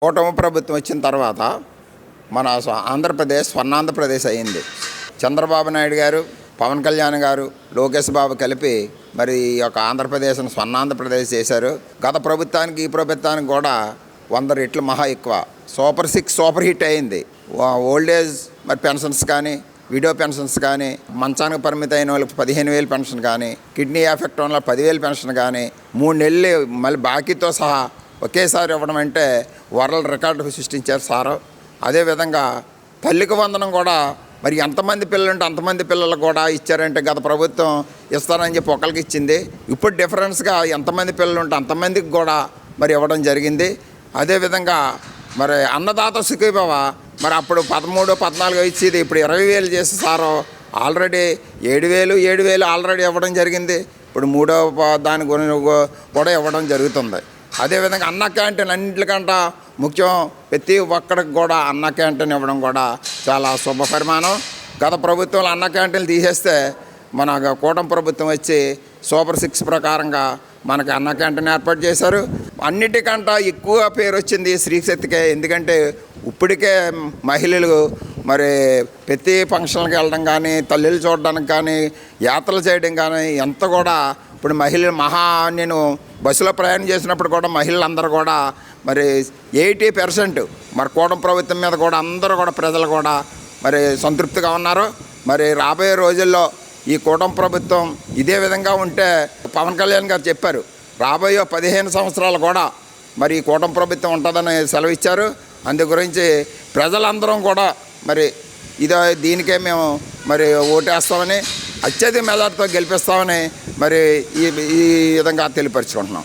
కూటమి ప్రభుత్వం వచ్చిన తర్వాత మన ఆంధ్రప్రదేశ్ స్వర్ణాంధ్రప్రదేశ్ అయింది. చంద్రబాబు నాయుడు గారు, పవన్ కళ్యాణ్ గారు, లోకేష్ బాబు కలిపి మరి ఈ యొక్క ఆంధ్రప్రదేశ్ను స్వర్ణాంధ్రప్రదేశ్ చేశారు. గత ప్రభుత్వానికి ఈ ప్రభుత్వానికి కూడా 100 రెట్లు మహా ఎక్కువ. సూపర్ 6 సూపర్ హిట్ అయింది. ఓల్డేజ్ మరి పెన్షన్స్ కానీ, విడో పెన్షన్స్ కానీ, మంచానికి పరిమితి అయిన వాళ్ళకి 15,000 పెన్షన్ కానీ, కిడ్నీ ఎఫెక్ట్ వల్ల 10,000 పెన్షన్ కానీ, 3 నెలలు మళ్ళీ బాకీతో సహా ఒకేసారి ఇవ్వడం అంటే వరల్డ్ రికార్డు సృష్టించారు సారు. అదేవిధంగా తల్లికి వందనం కూడా మరి ఎంతమంది పిల్లలు ఉంటే అంతమంది పిల్లలకు కూడా ఇచ్చారంటే గత ప్రభుత్వం ఇస్తారని చెప్పి ఒకరికి ఇచ్చింది. ఇప్పుడు డిఫరెన్స్గా ఎంతమంది పిల్లలు ఉంటే అంతమందికి కూడా మరి ఇవ్వడం జరిగింది. అదేవిధంగా మరి అన్నదాత సుఖీభవ మరి అప్పుడు 13, 14 ఇచ్చేది ఇప్పుడు 20,000 చేసి సారు ఆల్రెడీ 7,000 ఆల్రెడీ ఇవ్వడం జరిగింది. ఇప్పుడు 3వ దాని కూడా ఇవ్వడం జరుగుతుంది. అదేవిధంగా అన్న క్యాంటీన్ అన్నింటికంటే ముఖ్యం. ప్రతి ఒక్కడికి కూడా అన్న క్యాంటీన్ ఇవ్వడం కూడా చాలా శుభ పరిమాణం. గత ప్రభుత్వంలో అన్న క్యాంటీన్లు తీసేస్తే మన కూటమి ప్రభుత్వం వచ్చి సూపర్ 6 ప్రకారంగా మనకి అన్న క్యాంటీన్ ఏర్పాటు చేశారు. అన్నిటికంటే ఎక్కువ పేరు వచ్చింది శ్రీశక్తికే. ఎందుకంటే ఇప్పటికే మహిళలు మరి ప్రతి ఫంక్షన్కి వెళ్ళడం కానీ, తల్లిలు చూడడానికి కానీ, యాత్రలు చేయడం కానీ ఎంత కూడా ఇప్పుడు మహిళలు నేను బస్సులో ప్రయాణం చేసినప్పుడు కూడా మహిళలందరూ కూడా మరి 80% మరి కూటమి ప్రభుత్వం మీద కూడా అందరూ కూడా ప్రజలు కూడా మరి సంతృప్తిగా ఉన్నారు. మరి రాబోయే రోజుల్లో ఈ కూటమి ప్రభుత్వం ఇదే విధంగా ఉంటే పవన్ కళ్యాణ్ గారు చెప్పారు రాబోయే 15 సంవత్సరాలు కూడా మరి ఈ కూటమి ప్రభుత్వం ఉంటుందని సెలవు ఇచ్చారు. అందు గురించి ప్రజలందరం కూడా మరి దీనికే మేము మరి ఓటేస్తామని, అత్యధిక మెజార్టీతో గెలిపిస్తామని మరి ఈ విధంగా తెలియపరుచుకుంటున్నాం.